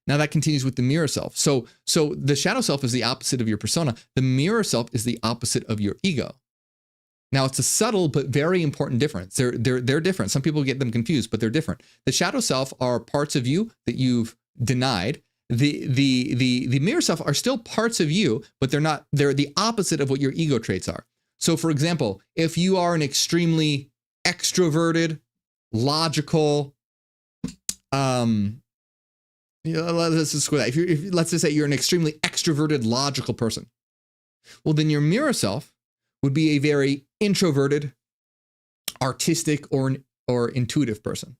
Now that continues with the mirror self. So the shadow self is the opposite of your persona. The mirror self is the opposite of your ego. Now, it's a subtle but very important difference. They're different. Some people get them confused, but they're different. The shadow self are parts of you that you've denied. The mirror self are still parts of you, but they're not. They're the opposite of what your ego traits are. So, for example, if you are an extremely extroverted, logical, let's just go that. If let's just say you're an extremely extroverted, logical person, well, then your mirror self would be a very introverted, artistic, or intuitive person.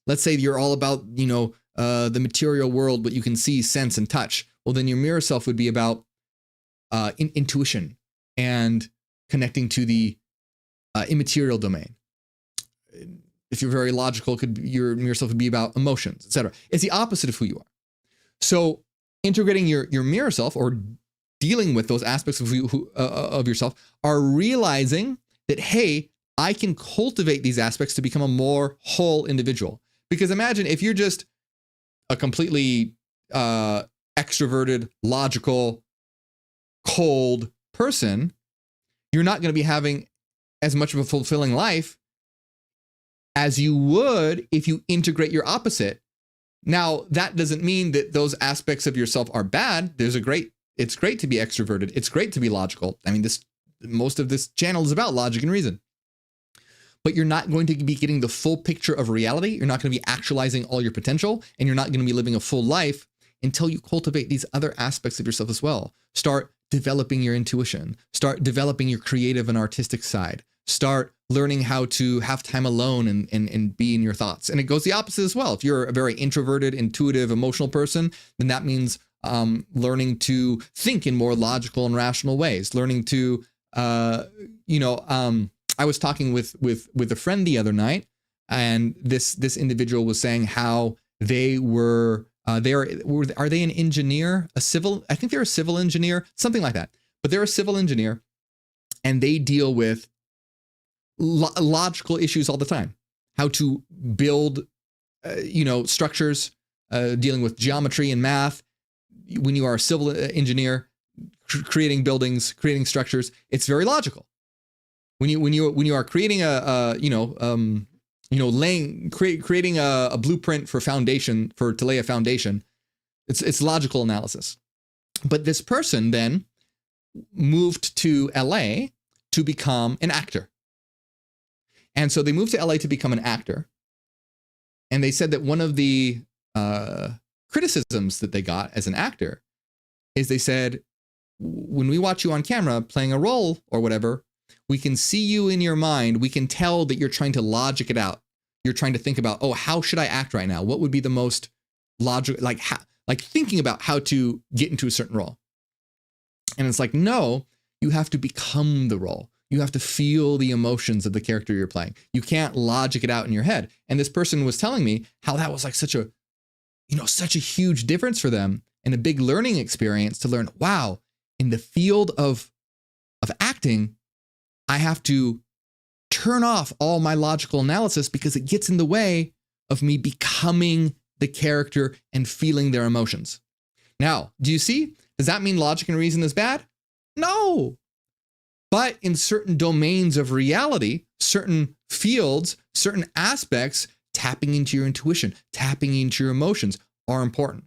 Let's say you're all about, the material world, what you can see, sense, and touch. Well, then your mirror self would be about intuition and connecting to the immaterial domain. If you're very logical, your mirror self would be about emotions, etc. It's the opposite of who you are. So integrating your mirror self, or dealing with those aspects of of yourself, are realizing that, hey, I can cultivate these aspects to become a more whole individual. Because imagine if you're just a completely extroverted, logical, cold person, you're not going to be having as much of a fulfilling life as you would if you integrate your opposite. Now, that doesn't mean that those aspects of yourself are bad. It's great to be extroverted. It's great to be logical. I mean, most of this channel is about logic and reason. But you're not going to be getting the full picture of reality. You're not going to be actualizing all your potential, and you're not going to be living a full life until you cultivate these other aspects of yourself as well. Start developing your intuition. Start developing your creative and artistic side. Start learning how to have time alone and be in your thoughts. And it goes the opposite as well. If you're a very introverted, intuitive, emotional person, then that means learning to think in more logical and rational ways. Learning to, I was talking with a friend the other night, and this individual was saying how they were, are they an engineer, I think they're a civil engineer, something like that. But they're a civil engineer, and they deal with logical issues all the time. How to build, structures, dealing with geometry and math. When you are a civil engineer, creating buildings, creating structures, it's very logical. When you are creating creating a blueprint to lay a foundation, it's logical analysis. But this person then moved to LA to become an actor. And so they moved to LA to become an actor. And they said that one of the criticisms that they got as an actor is they said, when we watch you on camera playing a role or whatever, we can see you in your mind. We can tell that you're trying to logic it out. You're trying to think about, how should I act right now? What would be the most logical, like thinking about how to get into a certain role. And it's like, no, you have to become the role. You have to feel the emotions of the character you're playing. You can't logic it out in your head. And this person was telling me how that was like such a huge difference for them, and a big learning experience to learn, wow, in the field of acting, I have to turn off all my logical analysis because it gets in the way of me becoming the character and feeling their emotions. Now, do you see? Does that mean logic and reason is bad? No. But in certain domains of reality, certain fields, certain aspects, tapping into your intuition, tapping into your emotions are important.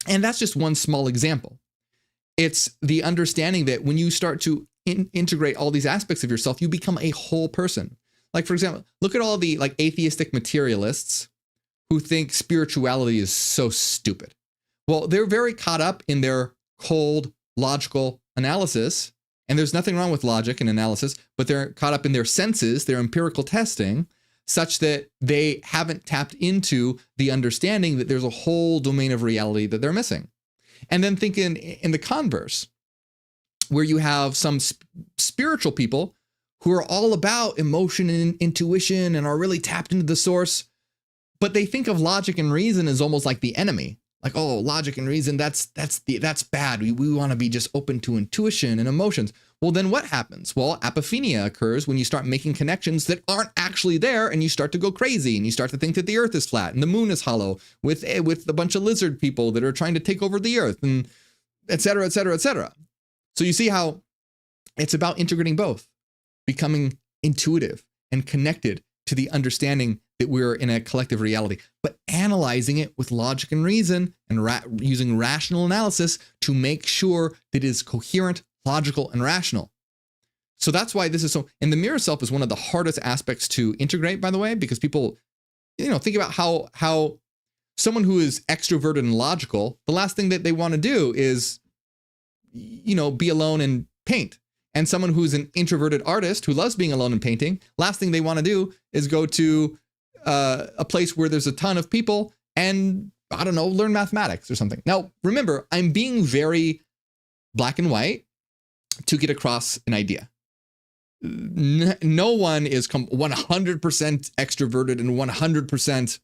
And that's just one small example. It's the understanding that when you start to integrate all these aspects of yourself, you become a whole person. Like, for example, look at all the atheistic materialists who think spirituality is so stupid. Well, they're very caught up in their cold, logical analysis. And there's nothing wrong with logic and analysis, but they're caught up in their senses, their empirical testing, such that they haven't tapped into the understanding that there's a whole domain of reality that they're missing. And then think in the converse, where you have some spiritual people who are all about emotion and intuition and are really tapped into the source, but they think of logic and reason as almost like the enemy. Like, oh, logic and reason, that's bad. We want to be just open to intuition and emotions. Well, then what happens? Well, apophenia occurs when you start making connections that aren't actually there, and you start to go crazy, and you start to think that the earth is flat and the moon is hollow with a bunch of lizard people that are trying to take over the earth, and et cetera, et cetera, et cetera. So you see how it's about integrating both. becoming intuitive and connected to the understanding that we're in a collective reality, but analyzing it with logic and reason and using rational analysis to make sure that it is coherent, logical, and rational. So that's why this is so, and the mirror self is one of the hardest aspects to integrate, by the way, because people, think about how someone who is extroverted and logical, the last thing that they want to do is, be alone and paint. And someone who's an introverted artist who loves being alone and painting, last thing they want to do is go to a place where there's a ton of people and, learn mathematics or something. Now, remember, I'm being very black and white to get across an idea. No one is 100% extroverted and 100%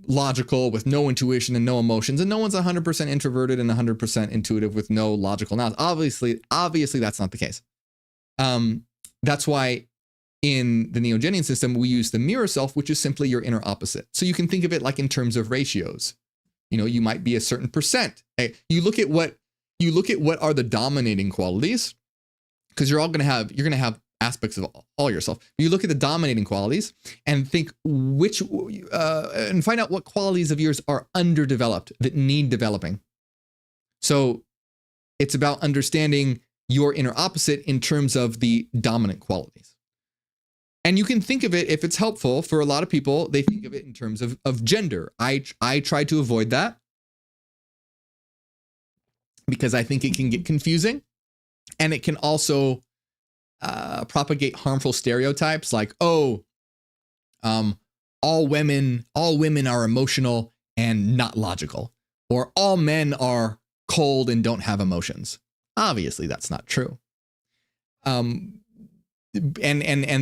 logical with no intuition and no emotions, and no one's 100% introverted and 100% intuitive with no logical analysis. Obviously that's not the case. That's why in the Neogenian system we use the mirror self, which is simply your inner opposite. So you can think of it like in terms of ratios. You might be a certain percent. You look at what are the dominating qualities, because you're going to have aspects of all yourself. You look at the dominating qualities and think and find out what qualities of yours are underdeveloped that need developing. So it's about understanding your inner opposite in terms of the dominant qualities. And you can think of it, if it's helpful for a lot of people, they think of it in terms of gender. I try to avoid that because I think it can get confusing, and it can also propagate harmful stereotypes like, all women are emotional and not logical, or all men are cold and don't have emotions. Obviously, that's not true. And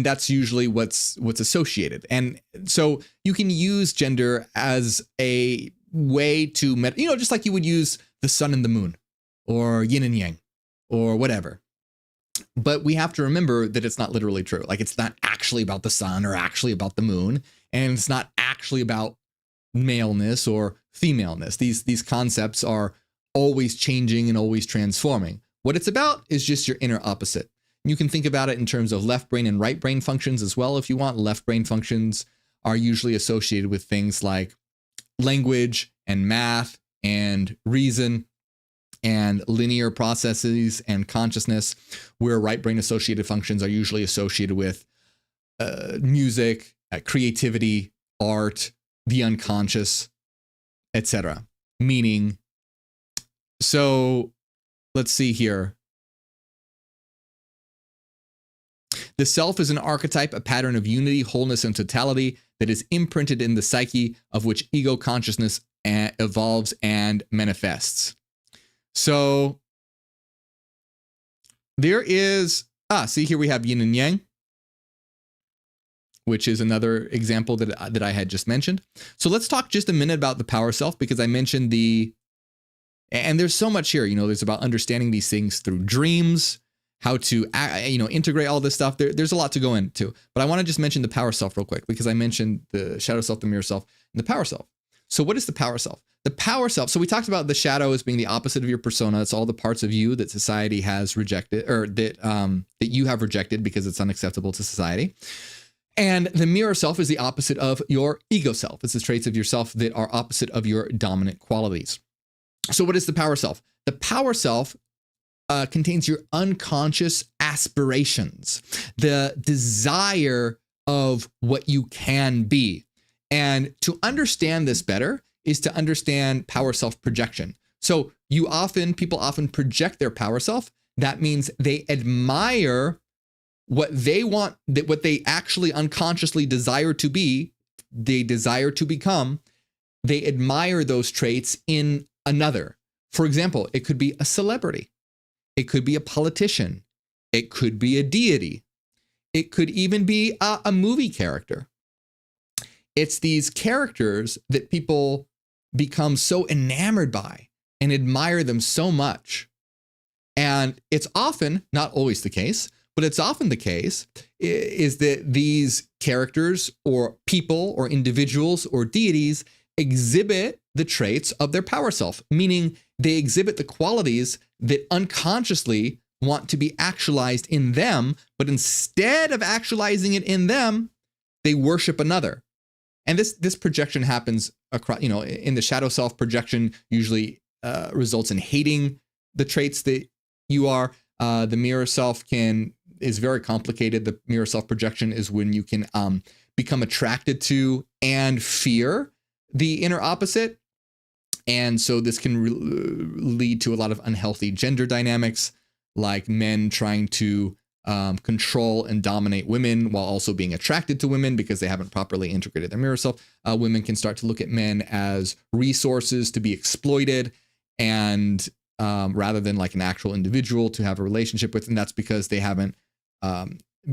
that's usually what's associated. And so you can use gender as a way to, just like you would use the sun and the moon, or yin and yang, or whatever. But we have to remember that it's not literally true. Like, it's not actually about the sun or actually about the moon, and it's not actually about maleness or femaleness. These concepts are always changing and always transforming. What it's about is just your inner opposite. You can think about it in terms of left brain and right brain functions as well if you want. Left brain functions are usually associated with things like language and math and reason and linear processes and consciousness, where right brain associated functions are usually associated with music, creativity, art, the unconscious, etc. Meaning, so let's see here. The self is an archetype, a pattern of unity, wholeness, and totality that is imprinted in the psyche, of which ego consciousness evolves and manifests. So there is, see here we have yin and yang, which is another example that I had just mentioned. So let's talk just a minute about the power self, because I mentioned and there's so much here, there's about understanding these things through dreams, how to, integrate all this stuff. There's a lot to go into, but I want to just mention the power self real quick, because I mentioned the shadow self, the mirror self, and the power self. So what is the power self? The power self. So we talked about the shadow as being the opposite of your persona. It's all the parts of you that society has rejected, or that you have rejected because it's unacceptable to society. And the mirror self is the opposite of your ego self. It's the traits of yourself that are opposite of your dominant qualities. So what is the power self? The power self contains your unconscious aspirations, the desire of what you can be. And to understand this better is to understand power self projection. So people often project their power self. That means they admire what they want, what they actually unconsciously desire to be, they desire to become. They admire those traits in another. For example, it could be a celebrity. It could be a politician. It could be a deity. It could even be a movie character. It's these characters that people become so enamored by and admire them so much. And it's often, not always the case, but it's often the case, is that these characters or people or individuals or deities exhibit the traits of their power self, meaning they exhibit the qualities that unconsciously want to be actualized in them, but instead of actualizing it in them, they worship another. And this projection happens across, in the shadow self. Projection usually results in hating the traits that you are. The mirror self is very complicated. The mirror self projection is when you can become attracted to and fear the inner opposite. And so this can lead to a lot of unhealthy gender dynamics, like men trying to control and dominate women while also being attracted to women because they haven't properly integrated their mirror self. Women can start to look at men as resources to be exploited, and rather than like an actual individual to have a relationship with. And that's because they haven't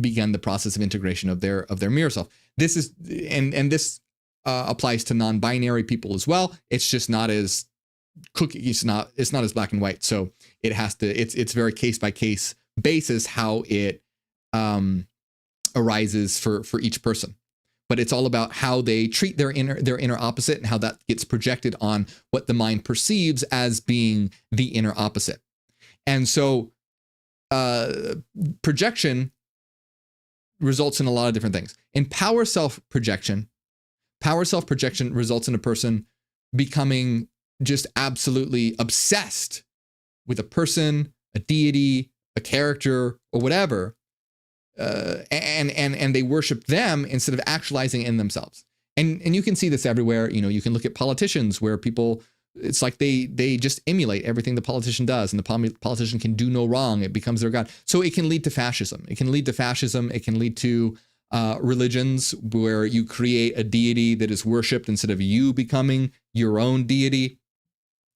begun the process of integration of their mirror self. This is and this applies to non-binary people as well. It's just not as it's not as black and white. So it has to, it's very case by case basis how it arises for each person. But it's all about how they treat their inner opposite and how that gets projected on what the mind perceives as being the inner opposite. And so projection results in a lot of different things. In power self projection results in a person becoming just absolutely obsessed with a person, a deity, a character, or whatever, and they worship them instead of actualizing in themselves. And you can see this everywhere. You can look at politicians where people, it's like they just emulate everything the politician does, and the politician can do no wrong. It becomes their god. So it can lead to fascism. It can lead to religions where you create a deity that is worshipped instead of you becoming your own deity.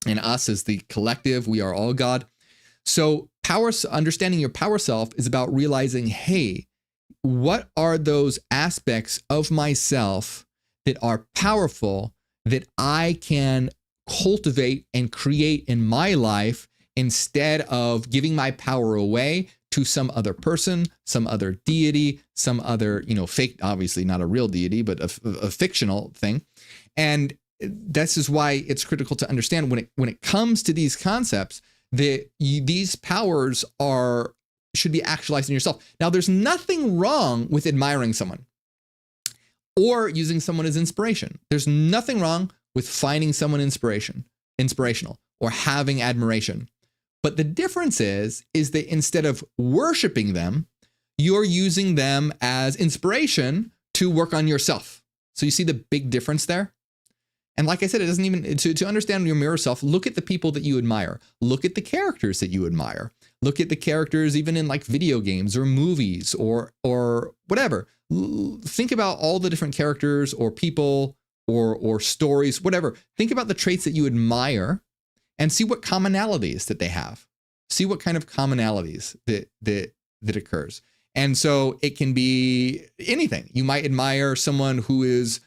And us as the collective, we are all God. So understanding your power self is about realizing, hey, what are those aspects of myself that are powerful that I can cultivate and create in my life instead of giving my power away to some other person, some other deity, some other, fake, obviously not a real deity, but a fictional thing. And this is why it's critical to understand when it comes to these concepts that these powers should be actualized in yourself. Now, there's nothing wrong with admiring someone or using someone as inspiration. There's nothing wrong with finding someone inspirational or having admiration. But the difference is that instead of worshiping them, you're using them as inspiration to work on yourself. So you see the big difference there? And like I said, it doesn't even, to understand your mirror self, look at the people that you admire. Look at the characters that you admire. Look at the characters even in like video games or movies or whatever. Think about all the different characters or people or stories, whatever. Think about the traits that you admire and see what commonalities that they have. See what kind of commonalities that occurs. And so it can be anything. You might admire someone who is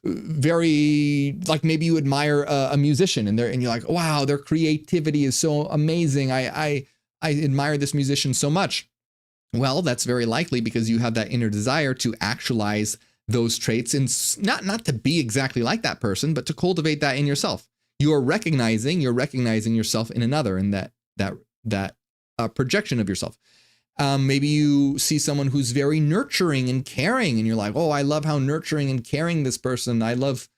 very, like, maybe you admire a musician and you're like, wow, their creativity is so amazing. I admire this musician so much. Well, that's very likely because you have that inner desire to actualize those traits and not to be exactly like that person, but to cultivate that in yourself. You're recognizing yourself in another, and that projection of yourself. Maybe you see someone who's very nurturing and caring, and you're like, oh, I love how nurturing and caring this person. I love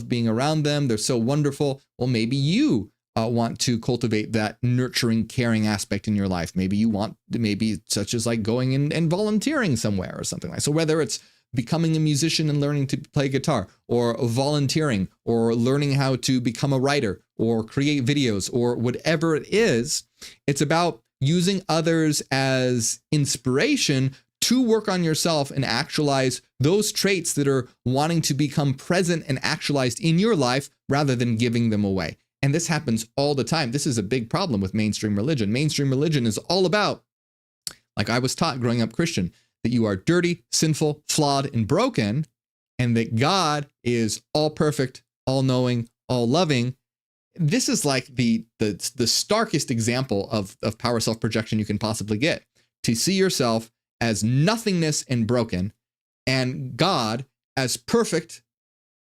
being around them. They're so wonderful. Well, maybe you want to cultivate that nurturing, caring aspect in your life. Maybe such as like going and volunteering somewhere or something like that. So whether it's becoming a musician and learning to play guitar, or volunteering, or learning how to become a writer or create videos or whatever it is, it's about using others as inspiration to work on yourself and actualize those traits that are wanting to become present and actualized in your life rather than giving them away. And this happens all the time. This is a big problem with mainstream religion. Mainstream religion is all about, like I was taught growing up Christian, that you are dirty, sinful, flawed, and broken, and that God is all perfect, all knowing, all loving. This is like the starkest example of power self projection you can possibly get, to see yourself as nothingness and broken, and God as perfect,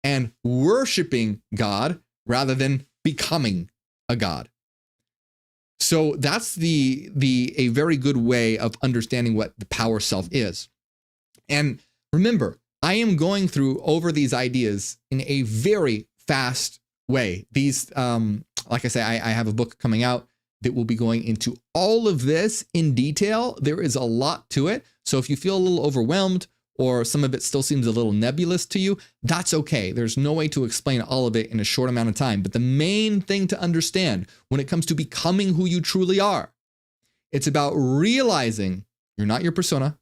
and worshiping God rather than becoming a God. So that's a very good way of understanding what the power self is. And remember, I am going through over these ideas in a very fast way. These, like I say, I have a book coming out that will be going into all of this in detail. There is a lot to it. So if you feel a little overwhelmed or some of it still seems a little nebulous to you, that's okay. There's no way to explain all of it in a short amount of time. But the main thing to understand when it comes to becoming who you truly are, it's about realizing you're not your persona.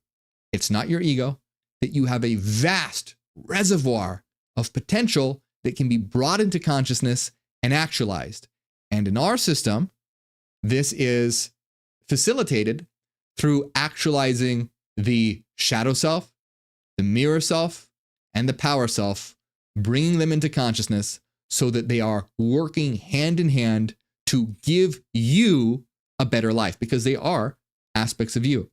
It's not your ego, that you have a vast reservoir of potential that can be brought into consciousness and actualized. And in our system, this is facilitated through actualizing the shadow self, the mirror self, and the power self, bringing them into consciousness so that they are working hand in hand to give you a better life, because they are aspects of you.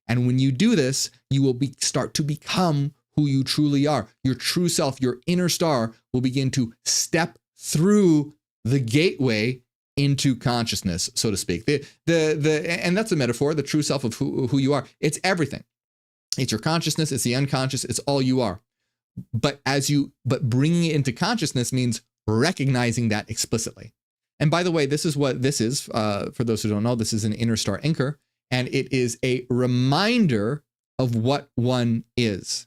And when you do this, you will start to become who you truly are. Your true self, your inner star, will begin to step through the gateway into consciousness, so to speak. And that's a metaphor, the true self of who you are. It's everything. It's your consciousness, it's the unconscious, it's all you are. But bringing it into consciousness means recognizing that explicitly. And by the way, this is what this is. For those who don't know, this is an inner star anchor, and it is a reminder of what one is.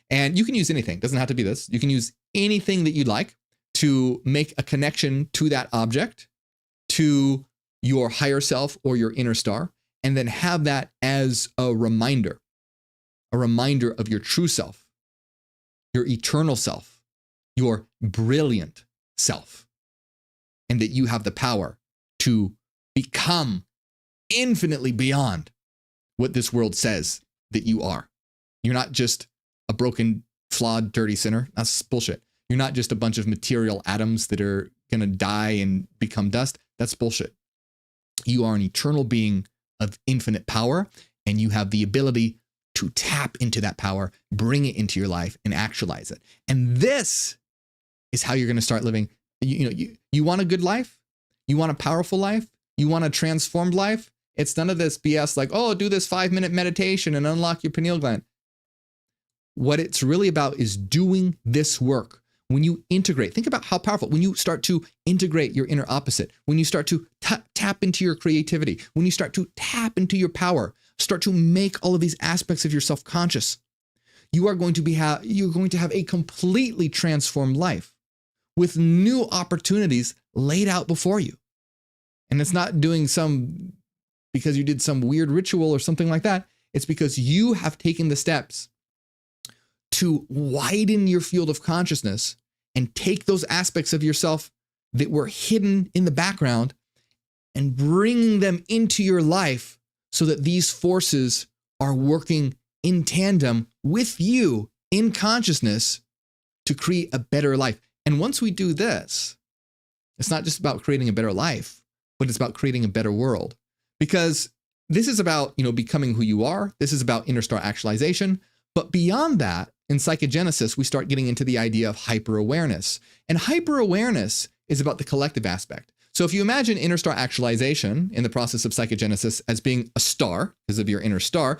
And you can use anything. It doesn't have to be this. You can use anything that you'd like to make a connection to that object, to your higher self or your inner star, and then have that as a reminder of your true self, your eternal self, your brilliant self, and that you have the power to become infinitely beyond what this world says that you are. You're not just a broken, flawed, dirty sinner. That's bullshit. You're not just a bunch of material atoms that are going to die and become dust. That's bullshit. You are an eternal being of infinite power, and you have the ability to tap into that power, bring it into your life, and actualize it. And this is how you're going to start living. You want a good life? You want a powerful life? You want a transformed life? It's none of this BS like, oh, do this 5-minute meditation and unlock your pineal gland. What it's really about is doing this work. When you integrate, think about how powerful, when you start to integrate your inner opposite, when you start to tap into your creativity, when you start to tap into your power, start to make all of these aspects of yourself conscious, you're going to have a completely transformed life with new opportunities laid out before you. And it's not doing because you did some weird ritual or something like that. It's because you have taken the steps to widen your field of consciousness and take those aspects of yourself that were hidden in the background and bring them into your life so that these forces are working in tandem with you in consciousness to create a better life. And once we do this, it's not just about creating a better life, but it's about creating a better world. Because this is about, becoming who you are. This is about inner star actualization. But beyond that, in psychogenesis, we start getting into the idea of hyper-awareness. And hyper-awareness is about the collective aspect. So if you imagine inner star actualization in the process of psychogenesis as being a star, because of your inner star,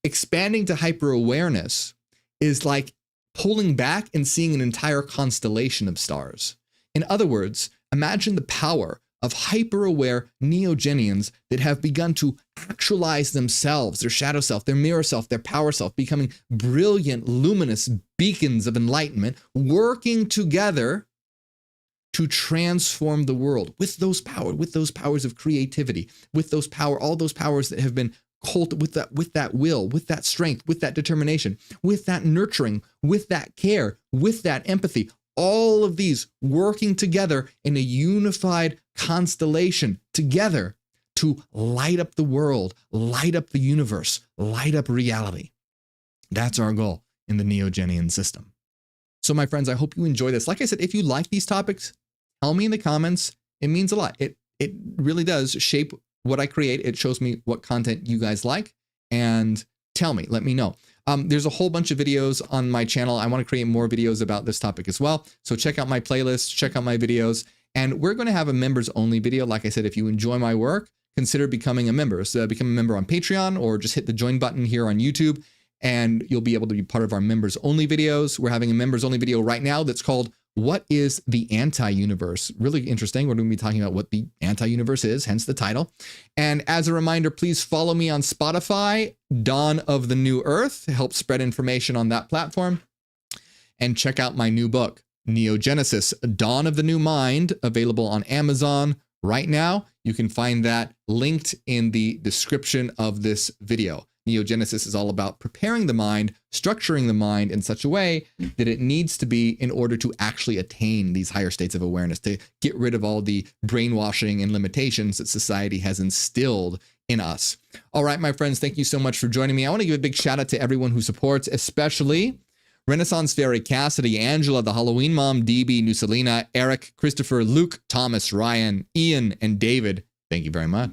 expanding to hyper-awareness is like pulling back and seeing an entire constellation of stars. In other words, imagine the power of hyper-aware Neogenians that have begun to actualize themselves, their shadow self, their mirror self, their power self, becoming brilliant, luminous beacons of enlightenment, working together to transform the world with those powers of creativity, with all those powers that have been cultivated with that will, with that strength, with that determination, with that nurturing, with that care, with that empathy. All of these working together in a unified constellation together to light up the world, light up the universe, light up reality. That's our goal in the Neogenian system. So my friends, I hope you enjoy this. Like I said, if you like these topics, tell me in the comments. It means a lot. It really does shape what I create. It shows me what content you guys like, and tell me, let me know. There's a whole bunch of videos on my channel. I want to create more videos about this topic as well. So check out my playlist, check out my videos, and we're going to have a members only video. Like I said, if you enjoy my work, consider becoming a member. So become a member on Patreon or just hit the join button here on YouTube, and you'll be able to be part of our members only videos. We're having a members only video right now that's called "What is the Anti-Universe?" Really interesting. We're going to be talking about what the anti-universe is, hence the title. And as a reminder, please follow me on Spotify, Dawn of the New Earth, to help spread information on that platform. And check out my new book, Neogenesis, Dawn of the New Mind, available on Amazon right now. You can find that linked in the description of this video. Neogenesis is all about preparing the mind, structuring the mind in such a way that it needs to be in order to actually attain these higher states of awareness, to get rid of all the brainwashing and limitations that society has instilled in us. All right, my friends, thank you so much for joining me. I want to give a big shout out to everyone who supports, especially Renaissance Fairy, Cassidy, Angela, the Halloween Mom, DB, Nusalina, Eric, Christopher, Luke, Thomas, Ryan, Ian, and David. Thank you very much.